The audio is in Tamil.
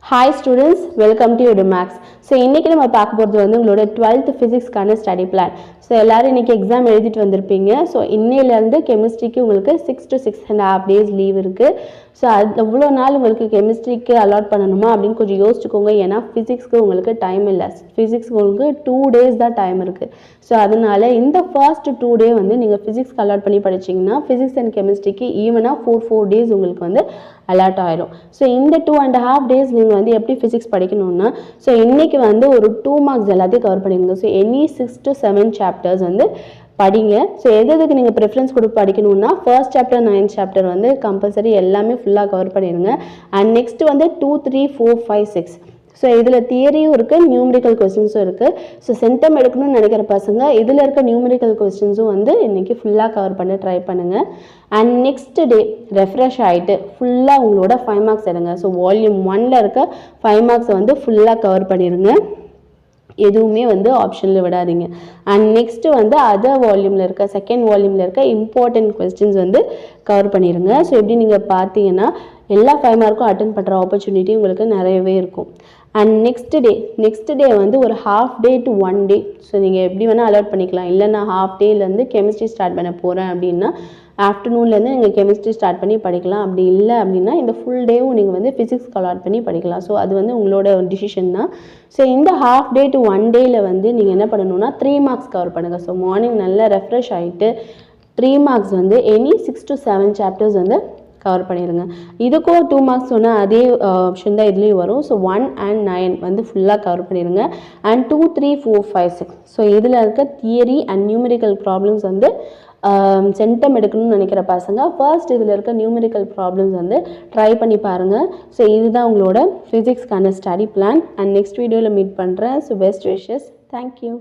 Hi students, welcome to Udemax. So இன்னைக்கு நம்ம பார்க்க போறது வந்து உங்களோட 12th physics-கான ஸ்டடி பிளான். ஸோ எல்லாரும் இன்னைக்கு எக்ஸாம் எழுதிட்டு வந்திருப்பீங்க. ஸோ இன்னையிலேருந்து கெமிஸ்ட்ரிக்கு உங்களுக்கு 6 to 6.5 days லீவ் இருக்குது. ஸோ அது எவ்வளோ நாள் உங்களுக்கு கெமிஸ்ட்ரிக்கு அலாட் பண்ணணுமா அப்படின்னு கொஞ்சம் யோசிச்சுக்கோங்க. ஏன்னா ஃபிசிக்ஸ்க்கு உங்களுக்கு டைம் இல்லை. ஃபிசிக்ஸ்க்கு உங்களுக்கு 2 days தான் டைம் இருக்குது. ஸோ அதனால இந்த ஃபர்ஸ்ட் 2 day வந்து நீங்கள் ஃபிசிக்ஸ்க்கு அலாட் பண்ணி படிச்சிங்கன்னா ஃபிசிக்ஸ் அண்ட் கெமிஸ்ட்ரிக்கு ஈவனாக 4 days உங்களுக்கு வந்து அலாட் ஆயிரும். ஸோ இந்த 2.5 days நீங்கள் வந்து எப்படி ஃபிசிக்ஸ் படிக்கணும்னா ஸோ இன்னைக்கு வந்து ஒரு 2 marks எல்லாத்தையும் கவர் பண்ணிடுங்க. ஸோ எனி 6 to 7 chapters வந்து படிங்க. ஸோ எதுக்கு நீங்கள் ப்ரிஃபரன்ஸ் கொடுத்து படிக்கணும்னா ஃபர்ஸ்ட் சாப்டர் 9th chapter வந்து கம்பல்சரி எல்லாமே ஃபுல்லாக கவர் பண்ணிடுங்க. அண்ட் நெக்ஸ்ட் வந்து 2, 3, 4, 5, 6 ஸோ இதில் தியரியும் இருக்குது, நியூமரிக்கல் கொஸ்டின்ஸும் இருக்குது. ஸோ சென்டம் எடுக்கணும்னு நினைக்கிற பசங்க இதில் இருக்க நியூமரிக்கல் கொஸ்டின்ஸும் வந்து இன்றைக்கி ஃபுல்லாக கவர் பண்ண ட்ரை பண்ணுங்கள். அண்ட் நெக்ஸ்ட் டே ரெஃப்ரெஷ் ஆகிட்டு ஃபுல்லாக உங்களோட 5 marks எடுங்க. ஸோ வால்யூம் 1ல் இருக்க 5 marks வந்து ஃபுல்லாக கவர் பண்ணிடுங்க. எதுவுமே வந்து ஆப்ஷனில் விடாதீங்க. அண்ட் நெக்ஸ்ட்டு வந்து அதர் வால்யூமில் இருக்க செகண்ட் வால்யூமில் இருக்க இம்பார்ட்டன்ட் கொஸ்டின்ஸ் வந்து கவர் பண்ணிடுங்க. ஸோ எப்படி நீங்கள் பார்த்தீங்கன்னா எல்லா 5 marks அட்டன் பண்ணுற ஆப்பர்ச்சுனிட்டி உங்களுக்கு நிறையவே இருக்கும். அண்ட் நெக்ஸ்ட் டே வந்து ஒரு half day to 1 day so நீங்கள் எப்படி வேணால் அலாட் பண்ணிக்கலாம். இல்லை நான் ஹாஃப் டேலேருந்து கெமிஸ்ட்ரி ஸ்டார்ட் பண்ண போகிறேன் அப்படின்னா ஆஃப்டர்நூன்லேருந்து நீங்கள் கெமிஸ்ட்ரி ஸ்டார்ட் பண்ணி படிக்கலாம். அப்படி இல்லை அப்படின்னா இந்த ஃபுல் டேவும் நீங்கள் வந்து ஃபிசிக்ஸ்க்கு அலாட் பண்ணி படிக்கலாம். ஸோ அது வந்து உங்களோட டிசிஷன் தான். ஸோ இந்த ஹாஃப் டே டு 1 dayல வந்து நீங்கள் என்ன பண்ணணும்னா 3 marks கவர் பண்ணுங்கள். ஸோ மார்னிங் நல்லா ரெஃப்ரெஷ் ஆகிட்டு 3 marks வந்து எனி 6 to 7 chapters வந்து கவர் பண்ணிடுங்க. இதுக்கும் 2 marks சொன்னால் அதே ஆப்ஷன் தான் இதுலேயும் வரும். ஸோ 1 and 9 வந்து ஃபுல்லாக கவர் பண்ணிடுங்க. அண்ட் 2, 3, 4, 5, 6 ஸோ இதில் இருக்க தியரி அண்ட் நியூமரிக்கல் ப்ராப்ளம்ஸ் வந்து சென்டம் எடுக்கணும்னு நினைக்கிற பசங்க ஃபர்ஸ்ட் இதில் இருக்க நியூமரிக்கல் ப்ராப்ளம்ஸ் வந்து ட்ரை பண்ணி பாருங்கள். ஸோ இதுதான் உங்களோட ஃபிசிக்ஸ்க்கான ஸ்டடி பிளான். அண்ட் நெக்ஸ்ட் வீடியோவில் மீட் பண்ணுறேன். So best wishes. தேங்க்யூ.